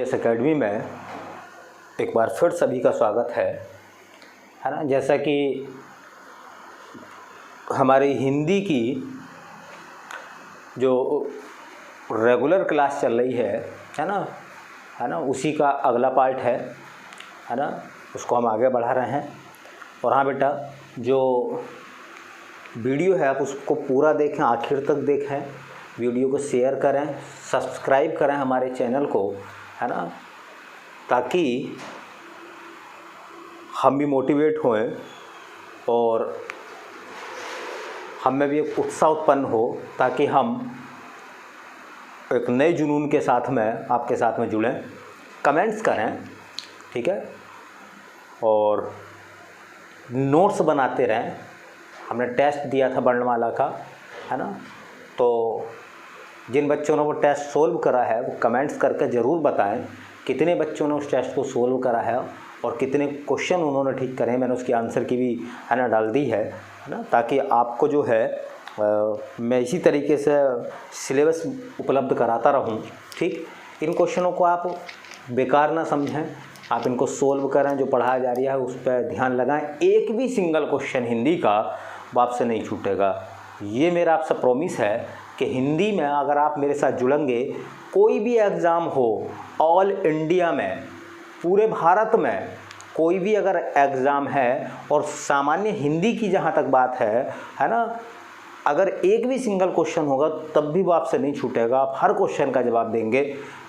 EVS academy में एक बार फिर सभी का स्वागत है ना। जैसा कि हमारी हिंदी की जो रेगुलर क्लास चल रही है ना, उसी का अगला पार्ट है ना, उसको हम आगे बढ़ा रहे हैं। और हाँ बेटा, जो वीडियो है आप उसको पूरा देखें, आखिर तक देखें, वीडियो को शेयर करें, सब्सक्राइब करें हमारे चैनल को, है ना, ताकि हम भी मोटिवेट होएं और हम में भी एक उत्साह उत्पन्न हो, ताकि हम एक नए जुनून के साथ में आपके साथ में जुड़ें। कमेंट्स करें, ठीक है, और नोट्स बनाते रहें। हमने टेस्ट दिया था वर्णमाला का, है ना, तो जिन बच्चों ने वो टेस्ट सोल्व करा है वो कमेंट्स करके ज़रूर बताएं कितने बच्चों ने उस टेस्ट को सोल्व करा है और कितने क्वेश्चन उन्होंने ठीक करे। मैंने उसकी आंसर की भी, है ना, डाल दी है ना, ताकि आपको जो है मैं इसी तरीके से सिलेबस उपलब्ध कराता रहूं। ठीक, इन क्वेश्चनों को आप बेकार ना समझें, आप इनको सोल्व करें, जो पढ़ाया जा रहा है उस पर ध्यान लगाएं। एक भी सिंगल क्वेश्चन हिंदी का वो आपसे नहीं छूटेगा। ये मेरा आपसे प्रॉमिस है कि हिंदी में अगर आप मेरे साथ जुड़ेंगे, कोई भी एग्ज़ाम हो, ऑल इंडिया में, पूरे भारत में कोई भी अगर एग्ज़ाम है और सामान्य हिंदी की जहाँ तक बात है ना, अगर एक भी सिंगल क्वेश्चन होगा तब भी वो आपसे नहीं छूटेगा। आप हर क्वेश्चन का जवाब देंगे,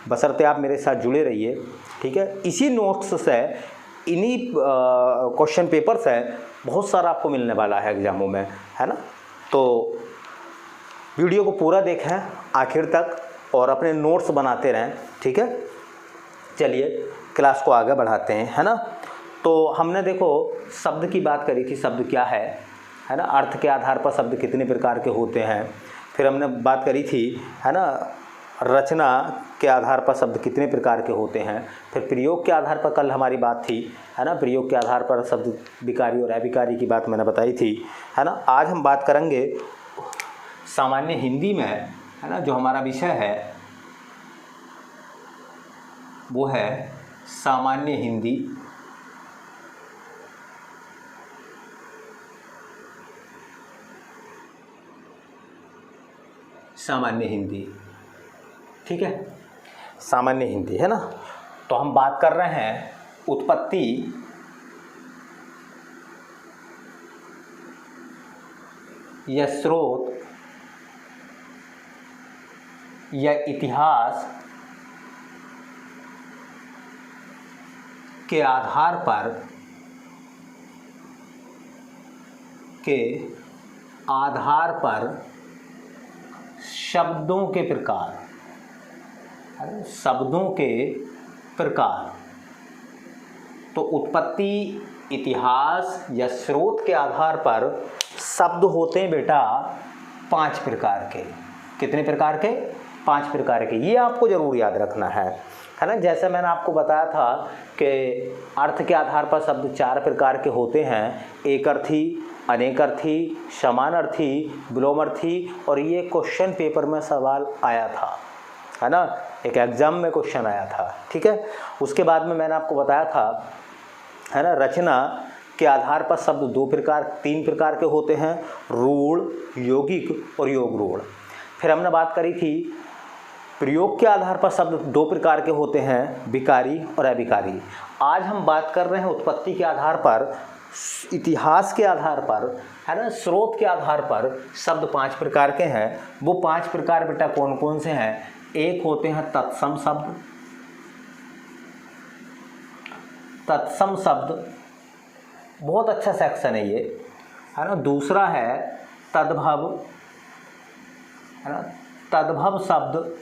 बशर्ते आप मेरे साथ जुड़े रहिए, ठीक है। इसी नोट्स से, इन्हीं क्वेश्चन पेपर से बहुत सारा आपको मिलने वाला है एग्ज़ामों में, है ना। तो वीडियो को पूरा देखें आखिर तक और अपने नोट्स बनाते रहें, ठीक है। चलिए क्लास को आगे बढ़ाते हैं, है ना। तो हमने देखो शब्द की बात करी थी, शब्द क्या है ना, अर्थ के आधार पर शब्द कितने प्रकार के होते हैं। फिर हमने बात करी थी, है ना, रचना के आधार पर शब्द कितने प्रकार के होते हैं। फिर प्रयोग के आधार पर कल हमारी बात थी, है ना, प्रयोग के आधार पर शब्द विकारी और अविकारी की बात मैंने बताई थी, है ना। आज हम बात करेंगे सामान्य हिंदी में, है ना, जो हमारा विषय है वो है सामान्य हिंदी। सामान्य हिंदी, ठीक है, सामान्य हिंदी, है ना। तो हम बात कर रहे हैं उत्पत्ति या स्रोत या इतिहास के आधार पर शब्दों के प्रकार, शब्दों के प्रकार। तो उत्पत्ति, इतिहास या स्रोत के आधार पर शब्द होते हैं बेटा 5 प्रकार के। कितने प्रकार के? 5 प्रकार के। ये आपको ज़रूर याद रखना है ना। जैसे मैंने आपको बताया था कि अर्थ के आधार पर शब्द 4 प्रकार के होते हैं, एक अर्थी, अनेक अर्थी, समान अर्थी, विलोम अर्थी। और ये क्वेश्चन पेपर में सवाल आया था, है ना, एक एग्ज़ाम में क्वेश्चन आया था, ठीक है। उसके बाद में मैंने आपको बताया था, है ना, रचना के आधार पर शब्द 3 प्रकार के होते हैं, रूढ़, यौगिक और योग रूढ़। फिर हमने बात करी थी प्रयोग के आधार पर शब्द 2 प्रकार के होते हैं, विकारी और अविकारी। आज हम बात कर रहे हैं उत्पत्ति के आधार पर, इतिहास के आधार पर, है ना, स्रोत के आधार पर शब्द 5 प्रकार के हैं। वो 5 प्रकार बेटा कौन कौन से हैं? एक होते हैं तत्सम शब्द। तत्सम शब्द बहुत अच्छा सेक्शन है ये, है ना। दूसरा है तद्भव, है ना, तद्भव शब्द,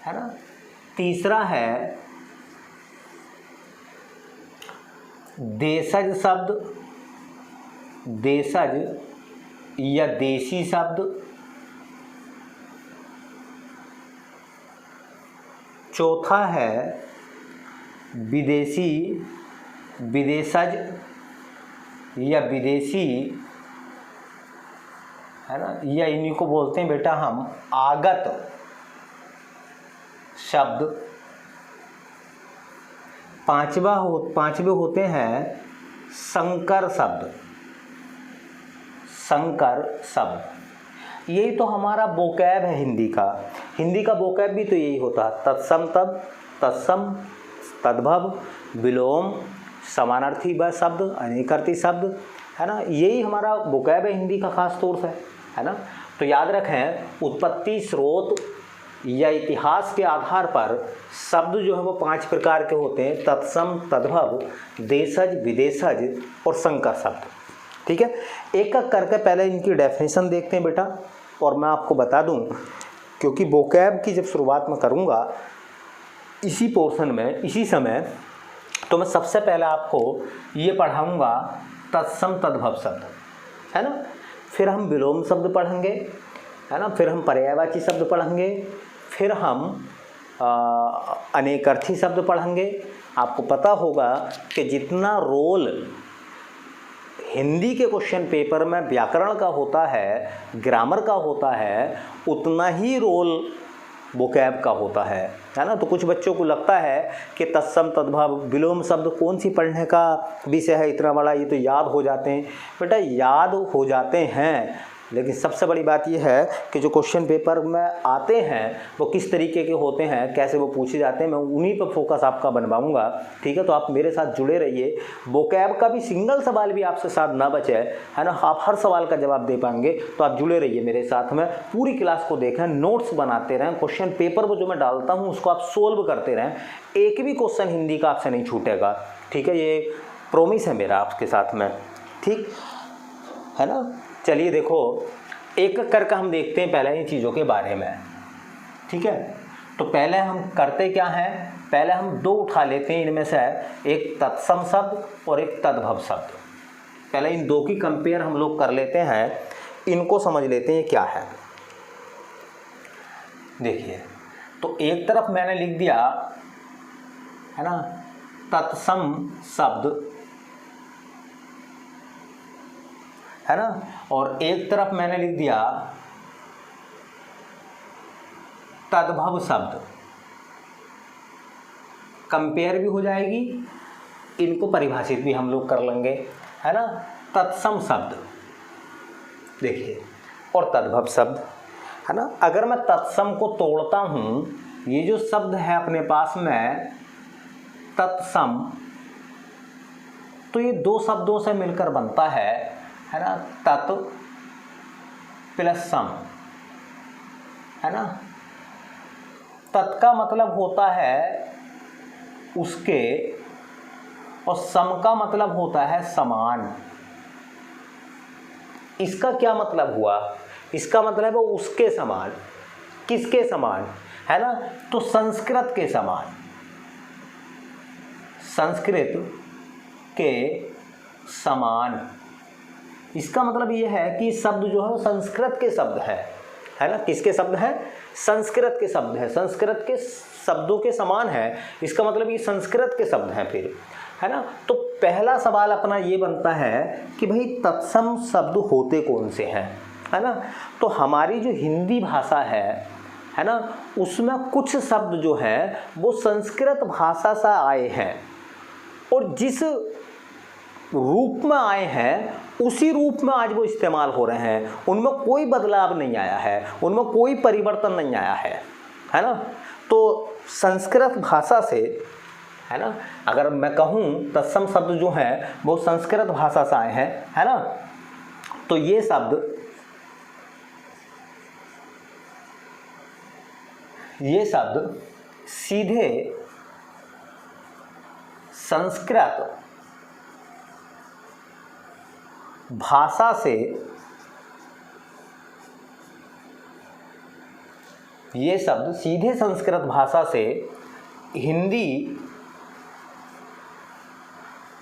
है ना। तीसरा है देशज शब्द, देशज या देशी शब्द। चौथा है विदेशी, विदेशज या विदेशी, है ना, या इन्हीं को बोलते हैं बेटा हम आगत शब्द, पांचवे होते हैं संकर शब्द। संकर शब्द, यही तो हमारा वोकैब है हिंदी का। हिंदी का वोकैब भी तो यही होता है, तत्सम तद, तत्सम, तद्भव, विलोम, समानार्थी व शब्द, अनेकार्थी शब्द, है ना। यही हमारा वोकैब है हिंदी का खास तौर से, है ना। तो याद रखें, उत्पत्ति, स्रोत या इतिहास के आधार पर शब्द जो है वो 5 प्रकार के होते हैं, तत्सम, तद्भव, देशज, विदेशज और संकर शब्द। ठीक है, एक एक करके पहले इनकी डेफिनेशन देखते हैं बेटा। और मैं आपको बता दूं, क्योंकि वोकैब की जब शुरुआत मैं करूंगा इसी पोर्शन में, इसी समय, तो मैं सबसे पहले आपको ये पढ़ाऊंगा तत्सम तद्भव शब्द, है ना। फिर हम विलोम शब्द पढ़ेंगे, है ना। फिर हम पर्यायवाची शब्द पढ़ेंगे। फिर हम अनेकार्थी शब्द पढ़ेंगे। आपको पता होगा कि जितना रोल हिंदी के क्वेश्चन पेपर में व्याकरण का होता है, ग्रामर का होता है, उतना ही रोल वोकैब का होता है ना। तो कुछ बच्चों को लगता है कि तत्सम, तद्भव, विलोम शब्द कौन सी पढ़ने का विषय है इतना बड़ा, ये तो याद हो जाते हैं। बेटा याद हो जाते हैं, लेकिन सबसे बड़ी बात यह है कि जो क्वेश्चन पेपर में आते हैं वो किस तरीके के होते हैं, कैसे वो पूछे जाते हैं, मैं उन्हीं पर फोकस आपका बनवाऊंगा। ठीक है, तो आप मेरे साथ जुड़े रहिए। वोकैब का भी सिंगल सवाल भी आपसे साथ ना बचे, है ना। आप हर सवाल का जवाब दे पाएंगे, तो आप जुड़े रहिए मेरे साथ में। पूरी क्लास को देखें, नोट्स बनाते रहें, क्वेश्चन पेपर वो जो मैं डालता हूँ उसको आप सोल्व करते रहें। एक भी क्वेश्चन हिंदी का आपसे नहीं छूटेगा। ठीक है, ये प्रोमिस है मेरा आपके साथ में, ठीक है ना। चलिए देखो, एक एक करके हम देखते हैं पहले इन चीज़ों के बारे में। ठीक है, तो पहले हम करते क्या हैं, पहले हम 2 उठा लेते हैं इनमें से, एक तत्सम शब्द और एक तद्भव शब्द। पहले इन 2 की कंपेयर हम लोग कर लेते हैं, इनको समझ लेते हैं क्या है। देखिए, तो एक तरफ मैंने लिख दिया, है ना, तत्सम शब्द, है ना, और एक तरफ मैंने लिख दिया तद्भव शब्द। कंपेयर भी हो जाएगी, इनको परिभाषित भी हम लोग कर लेंगे, है ना। तत्सम शब्द देखिए और तद्भव शब्द, है ना। अगर मैं तत्सम को तोड़ता हूँ, ये जो शब्द है अपने पास में तत्सम, तो ये 2 शब्दों से मिलकर बनता है ना, तत् प्लस सम, है ना। तत् का मतलब होता है उसके, और सम का मतलब होता है समान। इसका क्या मतलब हुआ, इसका मतलब है उसके समान। किसके समान, है ना, तो संस्कृत के समान। संस्कृत के समान, इसका मतलब यह है कि शब्द जो है वो संस्कृत के शब्द है ना। किसके शब्द हैं, संस्कृत के शब्द है, संस्कृत के शब्दों के समान है। इसका मतलब ये संस्कृत के शब्द हैं फिर, है ना। तो पहला सवाल अपना ये बनता है कि भाई तत्सम शब्द होते कौन से हैं, है ना। तो हमारी जो हिंदी भाषा है ना, उसमें कुछ शब्द जो है वो संस्कृत भाषा से आए हैं, और जिस रूप में आए हैं उसी रूप में आज वो इस्तेमाल हो रहे हैं। उनमें कोई बदलाव नहीं आया है, उनमें कोई परिवर्तन नहीं आया है ना। तो संस्कृत भाषा से, है ना, अगर मैं कहूँ तत्सम शब्द जो हैं वो संस्कृत भाषा से आए हैं, है ना। तो ये शब्द सीधे संस्कृत भाषा से, ये शब्द सीधे संस्कृत भाषा से हिंदी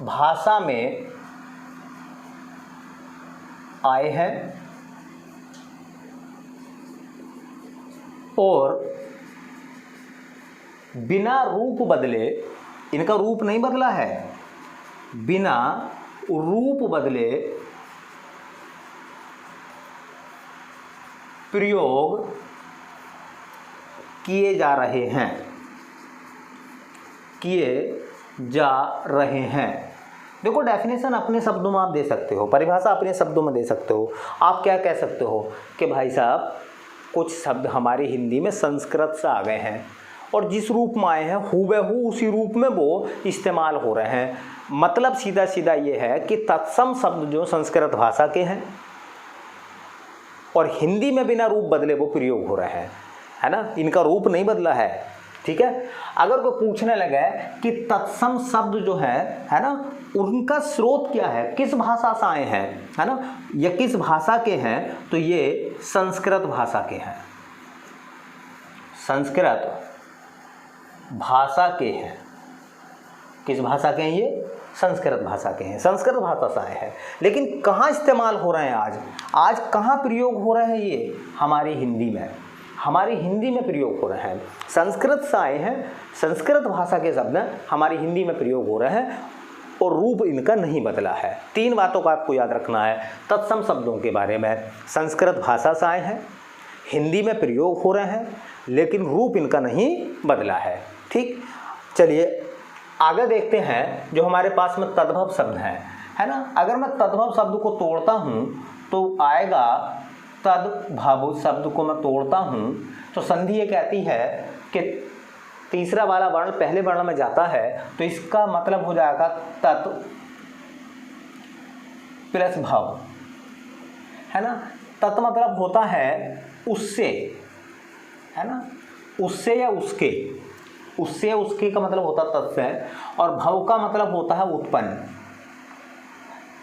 भाषा में आए हैं, और बिना रूप बदले, इनका रूप नहीं बदला है, बिना रूप बदले प्रयोग किए जा रहे हैं। किए जा रहे हैं। देखो डेफिनेशन अपने शब्दों में आप दे सकते हो, परिभाषा अपने शब्दों में दे सकते हो। आप क्या कह सकते हो कि भाई साहब कुछ शब्द हमारी हिंदी में संस्कृत से आ गए हैं और जिस रूप में आए हैं हूबहू उसी रूप में वो इस्तेमाल हो रहे हैं। मतलब सीधा सीधा ये है कि तत्सम शब्द जो संस्कृत भाषा के हैं और हिंदी में बिना रूप बदले वो प्रयोग हो रहे हैं, है ना, इनका रूप नहीं बदला है। ठीक है, अगर कोई पूछने लगे कि तत्सम शब्द जो है ना, उनका स्रोत क्या है, किस भाषा से आए हैं, है ना, या किस भाषा के हैं, तो ये संस्कृत भाषा के हैं, संस्कृत भाषा के हैं। किस भाषा के हैं ये? संस्कृत भाषा के हैं, संस्कृत भाषा से आए हैं। लेकिन कहाँ इस्तेमाल हो रहे हैं आज कहाँ प्रयोग हो रहे हैं ये? हमारी हिंदी में, हमारी हिंदी में प्रयोग हो रहे हैं। संस्कृत से आए हैं, संस्कृत भाषा के शब्द हमारी हिंदी में प्रयोग हो रहे हैं और रूप इनका नहीं बदला है। 3 बातों को आपको याद रखना है तत्सम शब्दों के बारे में। संस्कृत भाषा से आए हैं, हिंदी में प्रयोग हो रहे हैं, लेकिन रूप इनका नहीं बदला है। ठीक, चलिए आगे देखते हैं। जो हमारे पास में तद्भव शब्द हैं, है ना, अगर मैं तद्भव शब्द को तोड़ता हूँ तो आएगा तद्भव शब्द को मैं तोड़ता हूँ तो संधि ये कहती है कि तीसरा वाला वर्ण पहले वर्ण में जाता है, तो इसका मतलब हो जाएगा तत् प्लस भव, है ना। तत् मतलब होता है उससे, है ना, उससे या उसके, उससे या उसके का मतलब होता है तत् से, और भव का मतलब होता है उत्पन्न,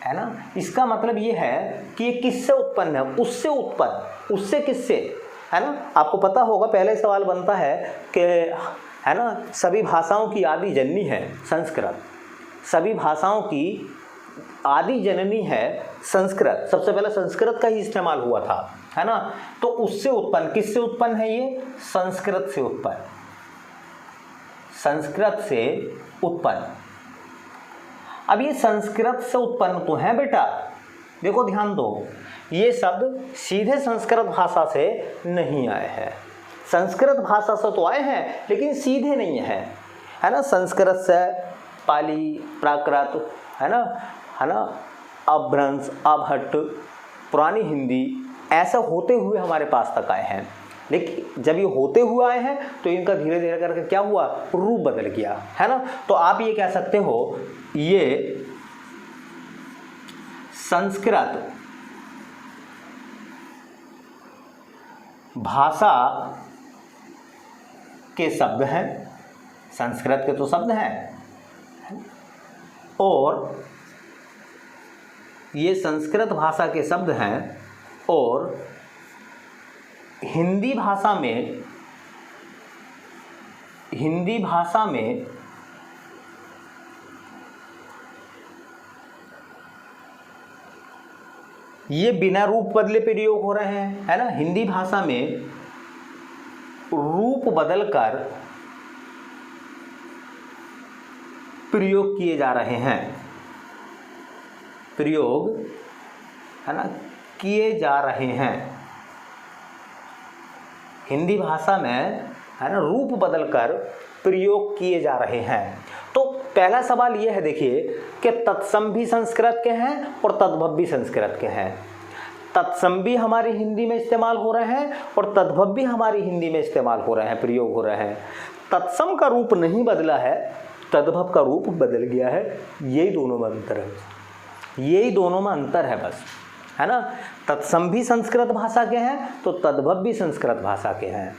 है ना। इसका मतलब ये है कि ये किससे उत्पन्न है? उससे उत्पन्न, उससे किससे, है ना। आपको पता होगा पहले सवाल बनता है कि, है ना, सभी भाषाओं की आदि जननी है संस्कृत, सभी भाषाओं की आदि जननी है संस्कृत, सबसे पहले संस्कृत का ही इस्तेमाल हुआ था, है ना। तो उससे उत्पन्न, किससे उत्पन्न है ये? संस्कृत से उत्पन्न, संस्कृत से उत्पन्न। अब ये संस्कृत से उत्पन्न तो है बेटा, देखो ध्यान दो, ये शब्द सीधे संस्कृत भाषा से नहीं आए हैं, संस्कृत भाषा से तो आए हैं लेकिन सीधे नहीं है ना। संस्कृत से पाली, प्राकृत, है ना, अपभ्रंश, अपभट्ट, पुरानी हिंदी, ऐसा होते हुए हमारे पास तक आए हैं। लेकिन जब ये होते हुए आए हैं तो इनका धीरे धीरे करके क्या हुआ? रूप बदल गया, है ना। तो आप ये कह सकते हो ये संस्कृत भाषा के शब्द हैं, संस्कृत के तो शब्द हैं, और ये संस्कृत भाषा के शब्द हैं और हिंदी भाषा में ये बिना रूप बदले प्रयोग हो रहे हैं, है ना। हिंदी भाषा में रूप बदलकर प्रयोग किए जा रहे हैं, प्रयोग, है ना, किए जा रहे हैं। हिंदी भाषा में, है ना, रूप बदलकर प्रयोग किए जा रहे हैं। तो पहला सवाल ये है, देखिए कि तत्सम भी संस्कृत के हैं और तद्भव भी संस्कृत के हैं। तत्सम भी हमारी हिंदी में इस्तेमाल हो रहे हैं और तद्भव भी हमारी हिंदी में इस्तेमाल हो रहे हैं, प्रयोग हो रहे हैं। तत्सम का रूप नहीं बदला है, तद्भव का रूप बदल गया है। यही दोनों में अंतर है, यही दोनों में अंतर है बस, है ना। तत्सम भी संस्कृत भाषा के हैं तो तद्भव भी संस्कृत भाषा के हैं।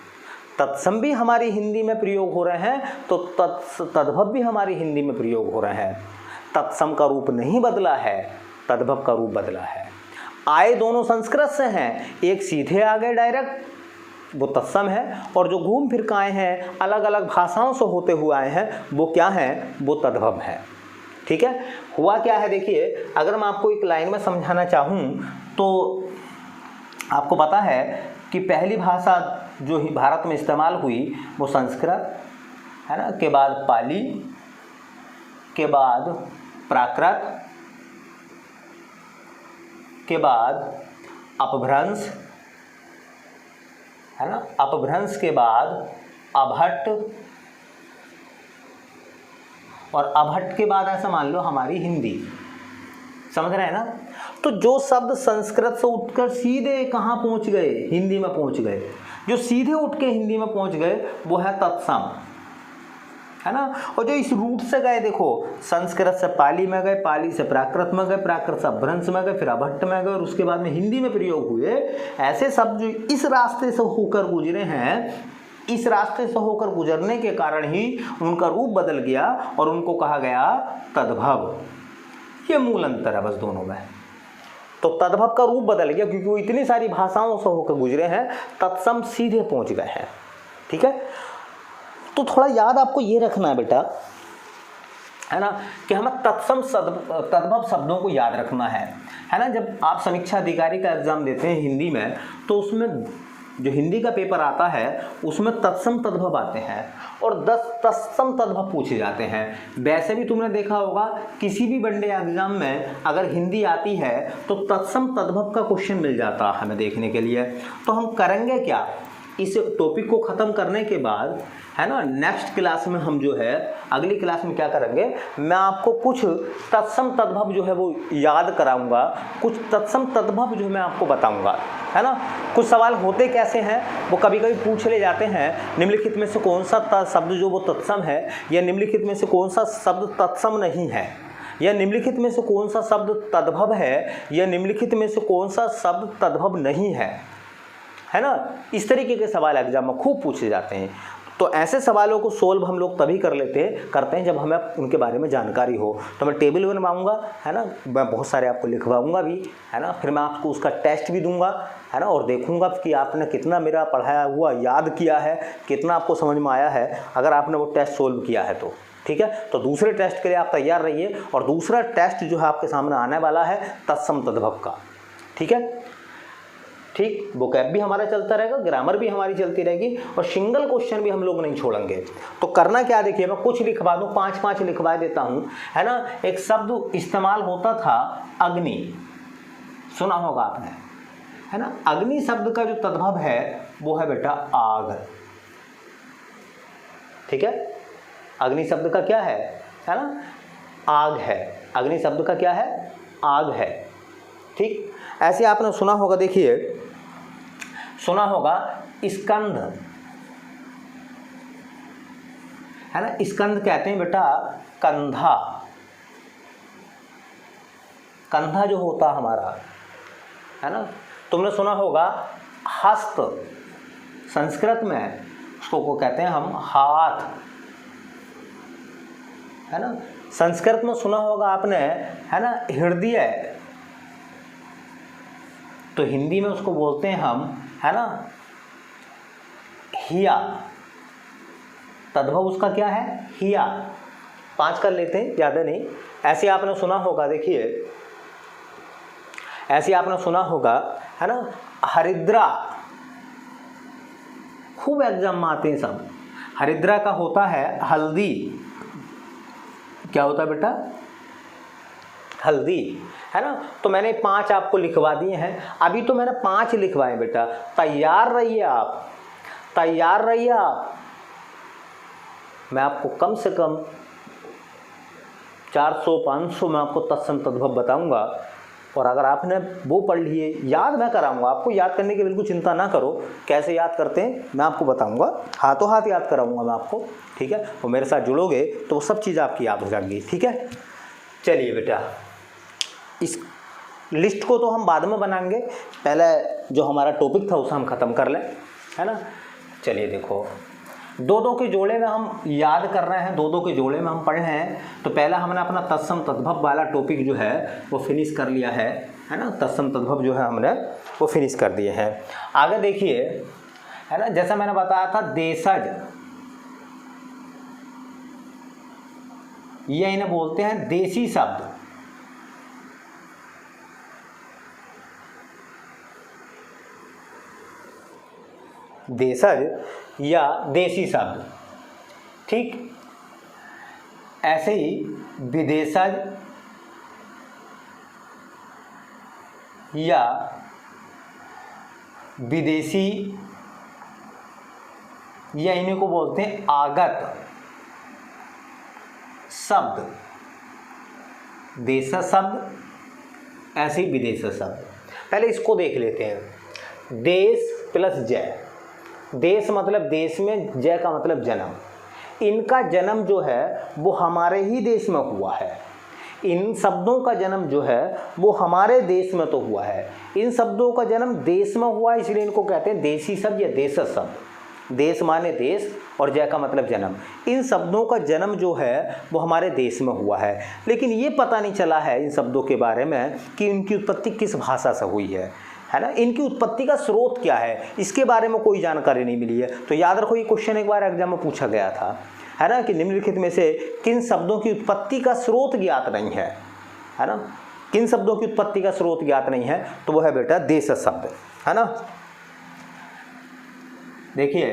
तत्सम भी हमारी हिंदी में प्रयोग हो रहे हैं तो तद्भव भी हमारी हिंदी में प्रयोग हो रहे हैं। तत्सम का रूप नहीं बदला है, तद्भव का रूप बदला है। आए दोनों संस्कृत से हैं, एक सीधे आ गए डायरेक्ट, वो तत्सम है, और जो घूम फिर के आए हैं अलग अलग भाषाओं से होते हुए आए हैं वो क्या हैं? वो तद्भव है। ठीक है, हुआ क्या है देखिए, अगर मैं आपको एक लाइन में समझाना चाहूँ तो आपको पता है कि पहली भाषा जो ही भारत में इस्तेमाल हुई वो संस्कृत, है ना, के बाद पाली, के बाद प्राकृत, के बाद अपभ्रंश, है ना, अपभ्रंश के बाद अपभट्ट, और अभट्ट के बाद ऐसा मान लो हमारी हिंदी, समझ रहे हैं ना। तो जो शब्द संस्कृत से उठकर सीधे कहाँ पहुँच गए, हिंदी में पहुँच गए, जो सीधे उठ के हिंदी में पहुँच गए वो है तत्सम, है ना। और जो इस रूट से गए, देखो संस्कृत से पाली में गए, पाली से प्राकृत में गए, प्राकृत से अपभ्रंश में गए, फिर अभट्ट में गए और उसके बाद में हिंदी में प्रयोग हुए। ऐसे शब्द जो इस रास्ते से होकर गुजरे हैं, इस रास्ते से होकर गुजरने के कारण ही उनका रूप बदल गया और उनको कहा गया तद्भव। ये मूल अंतर है बस दोनों में। तो तद्भव का रूप बदल गया क्योंकि वो इतनी सारी भाषाओं से होकर गुजरे हैं, तत्सम सीधे पहुंच गए हैं, ठीक है। तो थोड़ा याद आपको ये रखना है बेटा, है ना, कि हमें तद्भव शब्दों को याद रखना है ना। जब आप समीक्षा अधिकारी का एग्जाम देते हैं हिंदी में, तो उसमें जो हिंदी का पेपर आता है उसमें तत्सम तद्भव आते हैं और 10 तत्सम तद्भव पूछे जाते हैं। वैसे भी तुमने देखा होगा किसी भी वनडे एग्जाम में अगर हिंदी आती है तो तत्सम तद्भव का क्वेश्चन मिल जाता है हमें देखने के लिए। तो हम करेंगे क्या, इस टॉपिक को ख़त्म करने के बाद, है ना, नेक्स्ट क्लास में हम जो है अगली क्लास में क्या करेंगे, मैं आपको कुछ तत्सम तद्भव जो है वो याद कराऊंगा, कुछ तत्सम तद्भव जो मैं आपको बताऊंगा, है ना। कुछ सवाल होते कैसे हैं वो कभी कभी पूछ ले जाते हैं, निम्नलिखित में से कौन सा शब्द जो वो तत्सम है, या निम्नलिखित में से कौन सा शब्द तत्सम नहीं है, या निम्नलिखित में से कौन सा शब्द तद्भव है, या निम्नलिखित में से कौन सा शब्द तद्भव नहीं है ना। इस तरीके के सवाल एग्जाम में खूब पूछे जाते हैं। तो ऐसे सवालों को सोल्व हम लोग तभी करते हैं जब हमें उनके बारे में जानकारी हो। तो मैं टेबल बनवाऊंगा, है ना, मैं बहुत सारे आपको लिखवाऊंगा भी, है ना, फिर मैं आपको उसका टेस्ट भी दूंगा, है ना, और देखूंगा कि आपने कितना मेरा पढ़ाया हुआ याद किया है, कितना आपको समझ में आया है, अगर आपने वो टेस्ट सोल्व किया है तो, ठीक है। तो दूसरे टेस्ट के लिए आप तैयार रहिए। और दूसरा टेस्ट जो है आपके सामने आने वाला है तत्सम तद्भव का, ठीक है। ठीक, वोकैब भी हमारा चलता रहेगा, ग्रामर भी हमारी चलती रहेगी और सिंगल क्वेश्चन भी हम लोग नहीं छोड़ेंगे। तो करना क्या, देखिए मैं कुछ लिखवा दूँ, 5-5 लिखवा देता हूँ, है ना। एक शब्द इस्तेमाल होता था अग्नि, सुना होगा आपने, है ना। अग्नि शब्द का जो तद्भव है वो है बेटा आग, ठीक है। अग्नि शब्द का क्या है ना, आग है। अग्नि शब्द का क्या है, आग है, ठीक। ऐसे आपने सुना होगा, देखिए सुना होगा स्कंद, है ना। स्कंद कहते हैं बेटा कंधा, कंधा जो होता हमारा, है ना। तुमने सुना होगा हस्त, संस्कृत में उसको कहते हैं हम हाथ, है ना। संस्कृत में सुना होगा आपने, है ना, हृदय, तो हिंदी में उसको बोलते हैं हम, है ना, हिया। तद्भव उसका क्या है, हिया। 5 कर लेते हैं, ज़्यादा नहीं। ऐसे आपने सुना होगा, देखिए ऐसे आपने सुना होगा, है ना, हरिद्रा, खूब एग्जाम में आते हैं सब। हरिद्रा का होता है हल्दी, क्या होता है बेटा, हल्दी, है ना। तो मैंने 5 आपको लिखवा दिए हैं, अभी तो मैंने 5 लिखवाए बेटा। तैयार रहिए आप, तैयार रहिए आप। मैं आपको कम से कम 400-500 में आपको तत्सम तद्भव बताऊंगा और अगर आपने वो पढ़ लिए, याद मैं कराऊंगा आपको, याद करने की बिल्कुल चिंता ना करो। कैसे याद करते हैं मैं आपको बताऊंगा, हाथों हाथ याद कराऊंगा मैं आपको, ठीक है। और मेरे साथ जुड़ोगे तो वो सब चीज़ आपकी याद हो जाएगी, ठीक है। चलिए बेटा, इस लिस्ट को तो हम बाद में बनाएंगे, पहले जो हमारा टॉपिक था उसे हम ख़त्म कर लें, है ना। चलिए देखो, 2-2 के जोड़े में हम याद कर रहे हैं, 2-2 के जोड़े में हम पढ़ रहे हैं। तो पहला हमने अपना तत्सम तद्भव वाला टॉपिक जो है वो फिनिश कर लिया है ना। तत्सम तद्भव जो है हमने वो फिनिश कर दिए हैं। आगे देखिए, है ना, जैसा मैंने बताया था देशज, ये इन्हें बोलते हैं देसी शब्द, देशज या देसी शब्द, ठीक। ऐसे ही विदेशज या विदेशी, या इन्हीं को बोलते हैं आगत शब्द, देश शब्द, ऐसे ही विदेश शब्द। पहले इसको देख लेते हैं। देश प्लस जय, देश मतलब देश में, जय का मतलब जन्म। इनका जन्म जो है वो हमारे ही देश में हुआ है। इन शब्दों का जन्म जो है वो हमारे देश में तो हुआ है। इन शब्दों का जन्म देश में हुआ, इसलिए इनको कहते हैं देशी शब्द या देश शब्द। देश माने देश और जय का मतलब जन्म। इन शब्दों का जन्म जो है वो हमारे देश में हुआ है, लेकिन ये पता नहीं चला है इन शब्दों के बारे में कि इनकी उत्पत्ति किस भाषा से हुई है ना। इनकी उत्पत्ति का स्रोत क्या है, इसके बारे में कोई जानकारी नहीं मिली है। तो याद रखो, ये क्वेश्चन एक बार एग्जाम में पूछा गया था, है ना, कि निम्नलिखित में से किन शब्दों की उत्पत्ति का स्रोत ज्ञात नहीं है ना। किन शब्दों की उत्पत्ति का स्रोत ज्ञात नहीं है, तो वो है बेटा देश शब्द, है ना। देखिए,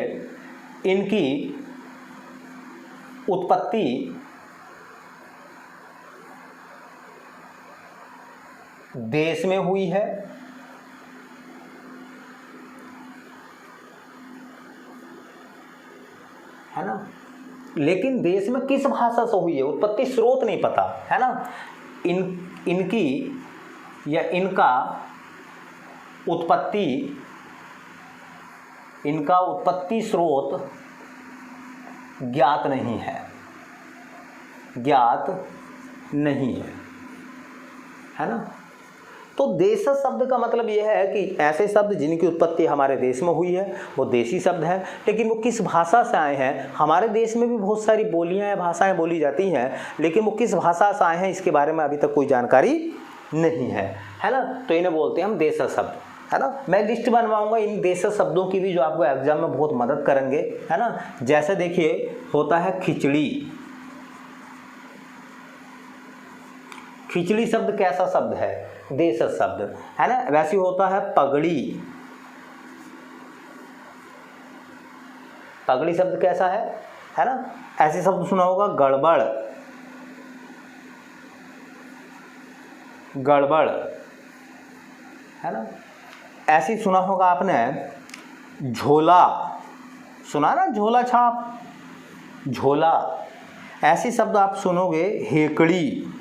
इनकी उत्पत्ति देश में हुई है, ना, लेकिन देश में किस भाषा से हुई है, उत्पत्ति स्रोत नहीं पता, है ना। इनकी या इनका उत्पत्ति स्रोत ज्ञात नहीं है, है ना। तो देश शब्द का मतलब यह है कि ऐसे शब्द जिनकी उत्पत्ति हमारे देश में हुई है वो देशी शब्द है, लेकिन वो किस भाषा से आए हैं। हमारे देश में भी बहुत सारी बोलियां या भाषाएं बोली जाती हैं, लेकिन वो किस भाषा से आए हैं इसके बारे में अभी तक कोई जानकारी नहीं है ना। तो इन्हें बोलते हैं हम देश शब्द, है ना। मैं लिस्ट बनवाऊंगा इन देश शब्दों की भी, जो आपको एग्जाम में बहुत मदद करेंगे, है ना। जैसे देखिए, होता है खिचड़ी। खिचड़ी शब्द कैसा शब्द है, देश शब्द, है ना। वैसे होता है पगड़ी। पगड़ी शब्द कैसा है ना। ऐसे शब्द सुना होगा गड़बड़, है ना। ऐसे सुना होगा आपने झोला, सुना ना, झोला छाप, झोला। ऐसे शब्द आप सुनोगे हेकड़ी,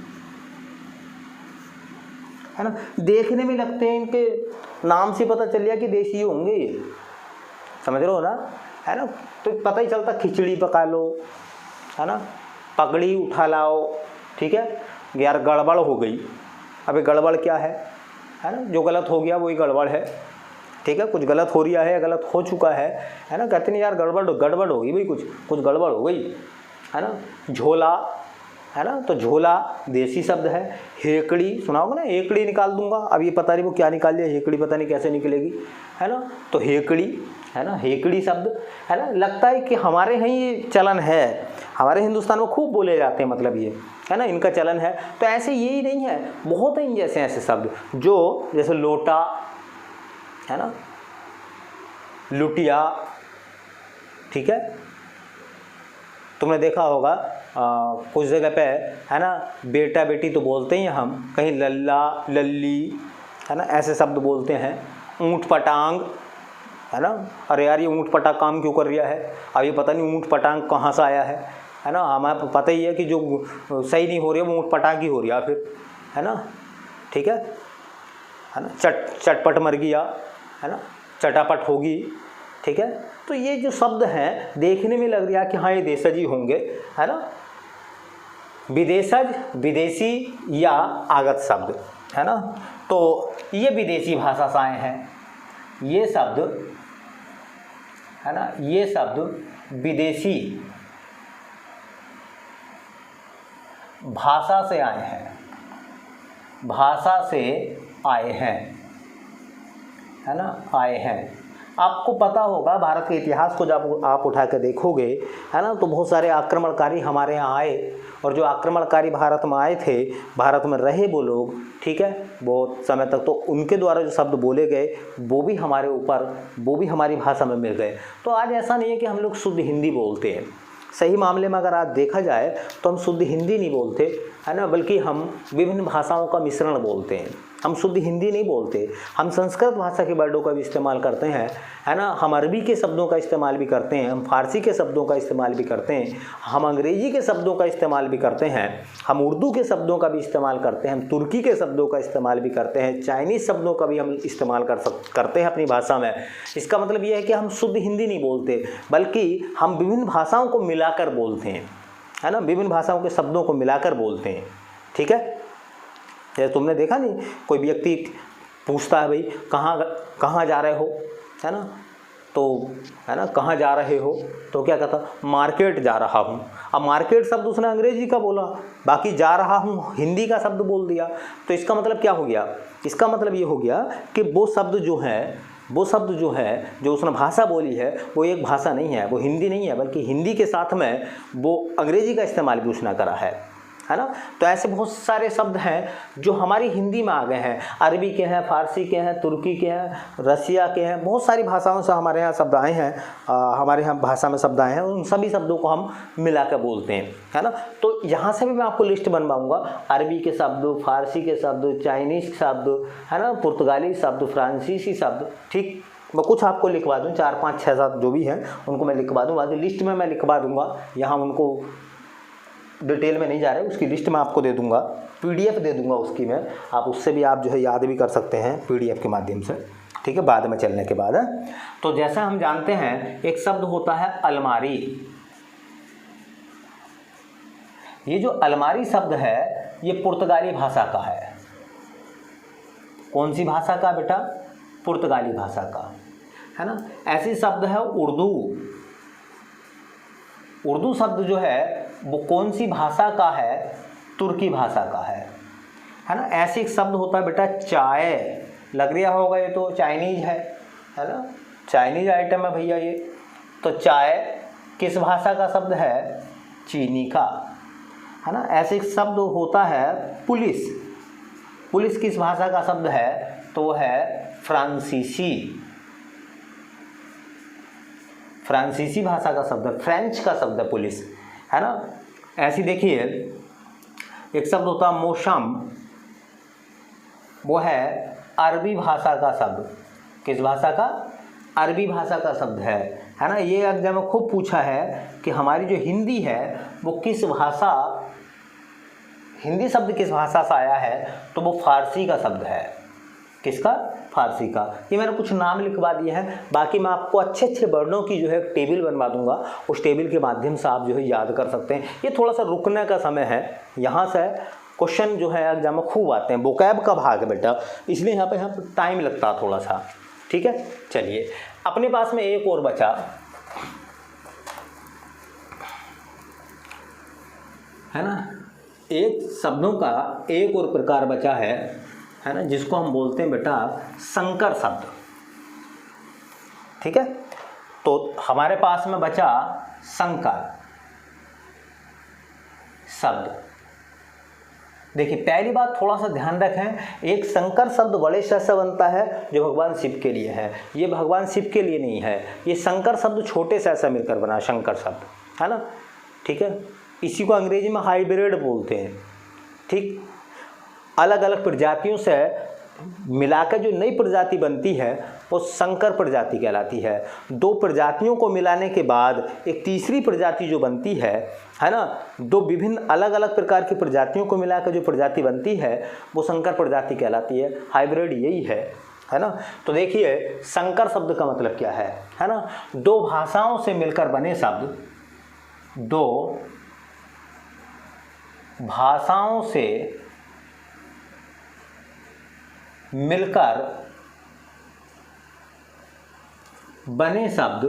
है ना। देखने में लगते हैं, इनके नाम से पता चल गया कि देशी होंगे, समझ रहे हो ना, है ना। तो पता ही चलता, खिचड़ी पका लो, है ना, पगड़ी उठा लाओ, ठीक है। यार गड़बड़ हो गई, अबे गड़बड़ क्या है ना। जो गलत हो गया वही गड़बड़ है, ठीक है। कुछ गलत हो रहा है, गलत हो चुका है ना। कहते नहीं यार गड़बड़ हो गई भाई, कुछ गड़बड़ हो गई, है ना। झोला, है ना, तो झोला देसी शब्द है। हेकड़ी सुना होगा ना, हेकड़ी निकाल दूंगा, अब ये पता नहीं वो क्या निकाल लिया, हेकड़ी पता नहीं कैसे निकलेगी, है ना। तो हेकड़ी, है ना, हेकड़ी शब्द, है ना। लगता है कि हमारे यहाँ ये चलन है, हमारे हिंदुस्तान में खूब बोले जाते हैं, मतलब ये, है ना, इनका चलन है। तो ऐसे यही नहीं है, बहुत हैं जैसे ऐसे शब्द, जो जैसे लोटा, है ना, लुटिया, ठीक है। तुमने देखा होगा कुछ जगह पे, है ना, बेटा बेटी तो बोलते ही हम, कहीं लल्ला लल्ली, है ना, ऐसे शब्द बोलते हैं। ऊँट पटांग, है ना। अरे यार ये ऊँट पटांग काम क्यों कर रहा है, अब ये पता नहीं ऊँट पटांग कहाँ से आया है ना। हमें पता ही है कि जो सही नहीं हो रही है वो ऊँट पटांग ही हो रही है फिर, है ना, ठीक है ना। चटपट मर गया, है ना, चटापट होगी, ठीक है। तो ये जो शब्द हैं देखने में लग रहा है कि हाँ ये देशज ही होंगे, है ना। विदेशज, विदेशी या आगत शब्द, है ना। तो ये विदेशी भाषा से आए हैं, ये शब्द, है ना, ये शब्द विदेशी भाषा से आए हैं, है ना, आए हैं। आपको पता होगा भारत के इतिहास को जब आप उठा कर देखोगे, है ना, तो बहुत सारे आक्रमणकारी हमारे यहाँ आए, और जो आक्रमणकारी भारत में आए थे, भारत में रहे वो लोग, ठीक है, बहुत समय तक, तो उनके द्वारा जो शब्द बोले गए वो भी हमारे ऊपर, वो भी हमारी भाषा में मिल गए। तो आज ऐसा नहीं है कि हम लोग शुद्ध हिंदी बोलते हैं। सही मामले में अगर आज देखा जाए तो हम शुद्ध हिंदी नहीं बोलते, है ना, बल्कि हम विभिन्न भाषाओं का मिश्रण बोलते हैं। हम शुद्ध हिंदी नहीं बोलते, हम संस्कृत भाषा के वर्डों का भी इस्तेमाल करते हैं, है ना। हम अरबी के शब्दों का इस्तेमाल भी करते हैं, हम फारसी के शब्दों का इस्तेमाल भी करते हैं, हम अंग्रेजी के शब्दों का इस्तेमाल भी करते हैं, हम उर्दू के शब्दों का भी इस्तेमाल करते हैं, हम तुर्की के शब्दों का इस्तेमाल भी करते हैं, चाइनीज़ शब्दों का भी हम इस्तेमाल करते हैं अपनी भाषा में। इसका मतलब ये है कि हम शुद्ध हिंदी नहीं बोलते, बल्कि हम विभिन्न भाषाओं को मिलाकर बोलते हैं, है ना, विभिन्न भाषाओं के शब्दों को मिलाकर बोलते हैं। ठीक है, जैसे तुमने देखा नहीं, कोई व्यक्ति पूछता है भाई कहाँ जा रहे हो, है ना, तो है ना, कहाँ जा रहे हो, तो क्या कहता, मार्केट जा रहा हूँ। अब मार्केट शब्द उसने अंग्रेजी का बोला, बाकी जा रहा हूँ हिंदी का शब्द बोल दिया। तो इसका मतलब क्या हो गया, इसका मतलब ये हो गया कि वो शब्द जो है जो उसने भाषा बोली है वो एक भाषा नहीं है, वो हिंदी नहीं है, बल्कि हिंदी के साथ में वो अंग्रेजी का इस्तेमाल भी उसने करा है ना। तो ऐसे बहुत सारे शब्द हैं जो हमारी हिंदी में आ गए हैं, अरबी के हैं, फारसी के हैं, तुर्की के हैं, रसिया के हैं, बहुत सारी भाषाओं से हमारे यहाँ शब्द आए हैं, हमारे यहाँ भाषा में शब्द आए हैं, उन सभी शब्दों को हम मिला कर बोलते हैं, है ना। तो यहाँ से भी मैं आपको लिस्ट बनवाऊँगा, अरबी के शब्द, फारसी के शब्द, चाइनीज़ शब्द, है ना, पुर्तगाली शब्द, फ्रांसीसी शब्द। ठीक, मैं कुछ आपको लिखवा दूँ, 4 5 6 7 जो भी हैं उनको मैं लिखवा दूँ, बाकी लिस्ट में मैं लिखवा दूँगा, यहाँ उनको डिटेल में नहीं जा रहे, उसकी लिस्ट मैं आपको दे दूंगा, पीडीएफ दे दूंगा उसकी मैं, आप उससे भी आप जो है याद भी कर सकते हैं पीडीएफ के माध्यम से। ठीक है, बाद में चलने के बाद है। तो जैसा हम जानते हैं एक शब्द होता है अलमारी। ये जो अलमारी शब्द है ये पुर्तगाली भाषा का है। कौन सी भाषा का बेटा, पुर्तगाली भाषा का, है ना। ऐसी शब्द है उर्दू। उर्दू शब्द जो है वो कौन सी भाषा का है, तुर्की भाषा का है ना। ऐसे एक शब्द होता है बेटा चाय, लग रहा होगा ये तो चाइनीज है ना, चाइनीज आइटम है भैया ये। तो चाय किस भाषा का शब्द है, चीनी का, है ना। ऐसे एक शब्द होता है पुलिस। पुलिस किस भाषा का शब्द है, तो वो है फ्रांसीसी, फ्रांसीसी भाषा का शब्द है, फ्रेंच का शब्द है पुलिस, है ना। ऐसी देखिए एक शब्द होता है मौसम, वो है अरबी भाषा का शब्द। किस भाषा का, अरबी भाषा का शब्द है ना। ये एग्जाम में खूब पूछा है कि हमारी जो हिंदी है वो किस भाषा, हिंदी शब्द किस भाषा से आया है, तो वो फारसी का शब्द है। किसका, फारसी का। ये मैंने कुछ नाम लिखवा दिए हैं, बाकी मैं आपको अच्छे अच्छे वर्णों की जो है टेबल बनवा दूंगा, उस टेबल के माध्यम से आप जो है याद कर सकते हैं। ये थोड़ा सा रुकने का समय है, यहाँ से क्वेश्चन जो है एग्जाम में खूब आते हैं, वोकैब का भाग है बेटा, इसलिए यहाँ पे टाइम लगता है थोड़ा सा। ठीक है, चलिए अपने पास में एक और बचा, है ना। एक शब्दों का एक और प्रकार बचा है ना, जिसको हम बोलते हैं बेटा संकर शब्द। ठीक है, तो हमारे पास में बचा संकर शब्द। देखिए पहली बात थोड़ा सा ध्यान रखें, एक संकर शब्द बड़े श से बनता है जो भगवान शिव के लिए है, ये भगवान शिव के लिए नहीं है। ये संकर शब्द छोटे से मिलकर बना शंकर शब्द, है ना। ठीक है, इसी को अंग्रेजी में हाइब्रिड बोलते हैं। ठीक, अलग अलग प्रजातियों से मिलाकर जो नई प्रजाति बनती है वो संकर प्रजाति कहलाती है। दो प्रजातियों को मिलाने के बाद एक तीसरी प्रजाति जो बनती है ना, दो विभिन्न अलग अलग प्रकार की प्रजातियों को मिलाकर जो प्रजाति बनती है वो संकर प्रजाति कहलाती है। हाइब्रिड यही है ना। तो देखिए संकर शब्द का मतलब क्या है ना। दो भाषाओं से मिलकर बने शब्द, दो भाषाओं से मिलकर बने शब्द,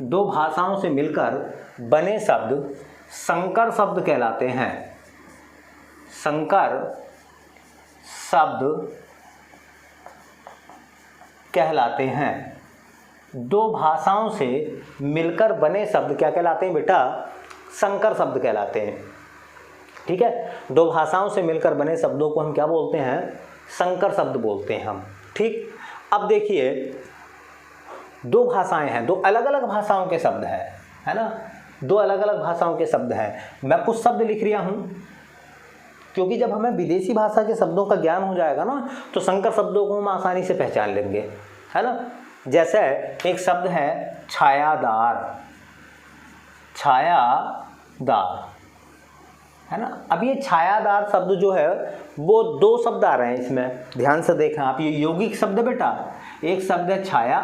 दो भाषाओं से मिलकर बने शब्द संकर शब्द कहलाते हैं। संकर शब्द कहलाते हैं। दो भाषाओं से मिलकर बने शब्द क्या कहलाते हैं बेटा, संकर शब्द कहलाते हैं। ठीक है, दो भाषाओं से मिलकर बने शब्दों को हम क्या बोलते हैं, संकर शब्द बोलते हैं हम। ठीक, अब देखिए दो भाषाएं हैं, दो अलग अलग भाषाओं के शब्द है ना, दो अलग अलग भाषाओं के शब्द हैं। मैं कुछ शब्द लिख रहा हूँ, क्योंकि जब हमें विदेशी भाषा के शब्दों का ज्ञान हो जाएगा ना तो संकर शब्दों को हम आसानी से पहचान लेंगे, है ना। जैसे एक शब्द है छायादार, छायादार, है ना। अब ये छायादार शब्द जो है वो दो शब्द आ रहे हैं इसमें, ध्यान से देखें आप। ये यौगिक शब्द है बेटा, एक शब्द है छाया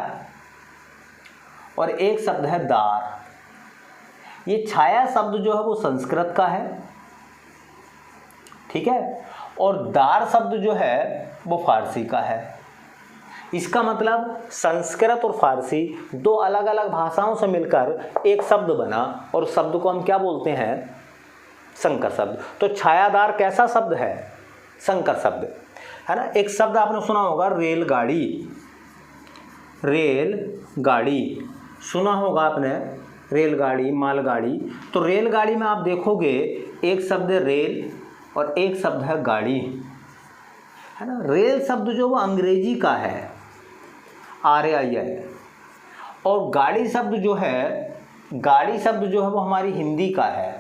और एक शब्द है दार। ये छाया शब्द जो है वो संस्कृत का है, ठीक है, और दार शब्द जो है वो फारसी का है। इसका मतलब संस्कृत और फारसी दो अलग अलग भाषाओं से मिलकर एक शब्द बना और उस शब्द को हम क्या बोलते हैं, संकर शब्द। तो छायादार कैसा शब्द है, संकर शब्द, है ना। एक शब्द आपने सुना होगा रेलगाड़ी, रेलगाड़ी सुना होगा आपने, रेलगाड़ी, मालगाड़ी। तो रेलगाड़ी में आप देखोगे एक शब्द है रेल और एक शब्द है गाड़ी, है ना। रेल शब्द जो वो अंग्रेजी का है, RAIL, और गाड़ी शब्द जो है, गाड़ी शब्द जो है वो हमारी हिंदी का है।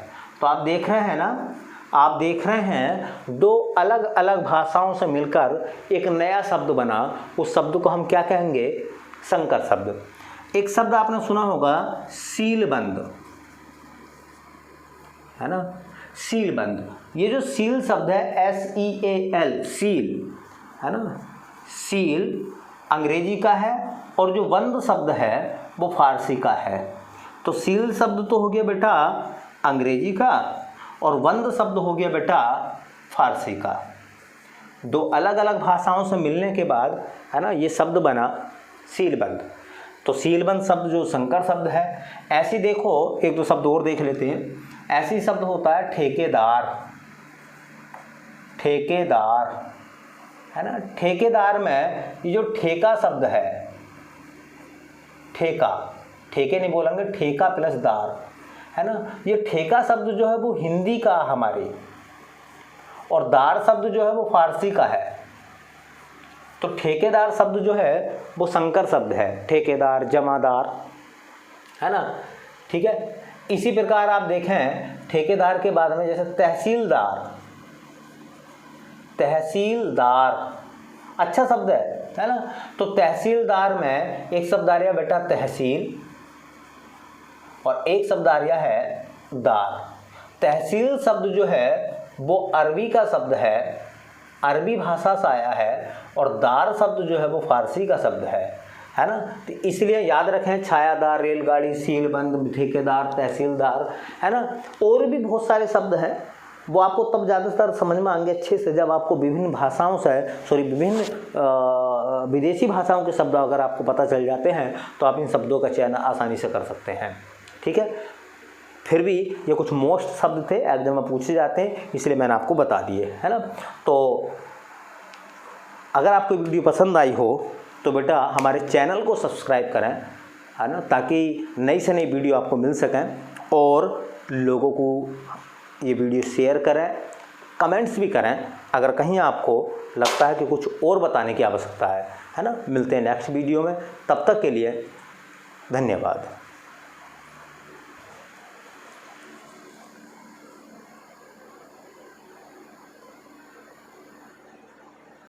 तो आप देख रहे हैं ना, आप देख रहे हैं दो अलग अलग भाषाओं से मिलकर एक नया शब्द बना, उस शब्द को हम क्या कहेंगे, संकर शब्द। एक शब्द आपने सुना होगा सीलबंद, है ना, सीलबंद। ये जो सील शब्द है SEAL, सील, है ना, सील अंग्रेजी का है और जो बंद शब्द है वो फारसी का है। तो सील शब्द तो हो गया बेटा अंग्रेजी का और बंद शब्द हो गया बेटा फारसी का। दो अलग अलग भाषाओं से मिलने के बाद, है ना, ये शब्द बना सीलबंद। तो सीलबंद शब्द जो संकर शब्द है। ऐसी देखो एक दो शब्द और देख लेते हैं। ऐसी शब्द होता है ठेकेदार, ठेकेदार, है ना। ठेकेदार में ये जो ठेका शब्द है, ठेका, ठेके नहीं बोलेंगे, ठेका प्लस दार, है ना। ये ठेका शब्द जो है वो हिंदी का हमारी, और दार शब्द जो है वो फारसी का है। तो ठेकेदार शब्द जो है वो संकर शब्द है, ठेकेदार, जमादार, है ना, ठीक है। इसी प्रकार आप देखें ठेकेदार के बाद में जैसे तहसीलदार, तहसीलदार अच्छा शब्द है ना। तो तहसीलदार में एक शब्द आ रहा है बेटा तहसील और एक शब्द आ रहा है दार। तहसील शब्द जो है वो अरबी का शब्द है, अरबी भाषा से आया है, और दार शब्द जो है वो फारसी का शब्द है ना। तो इसलिए याद रखें छायादार, रेलगाड़ी, सीलबंद, ठेकेदार, तहसीलदार, है ना। और भी बहुत सारे शब्द हैं, वो आपको तब ज़्यादातर समझ में आएंगे अच्छे से जब आपको विभिन्न भाषाओं से विभिन्न विदेशी भाषाओं के शब्द अगर आपको पता चल जाते हैं तो आप इन शब्दों का चयन आसानी से कर सकते हैं, ठीक है। फिर भी ये कुछ मोस्ट शब्द थे, एग्जाम में पूछे जाते हैं, इसलिए मैंने आपको बता दिए, है ना। तो अगर आपको वीडियो पसंद आई हो तो बेटा हमारे चैनल को सब्सक्राइब करें, है ना, ताकि नई से नई वीडियो आपको मिल सकें, और लोगों को ये वीडियो शेयर करें, कमेंट्स भी करें अगर कहीं आपको लगता है कि कुछ और बताने की आवश्यकता है ना। मिलते हैं नेक्स्ट वीडियो में, तब तक के लिए धन्यवाद।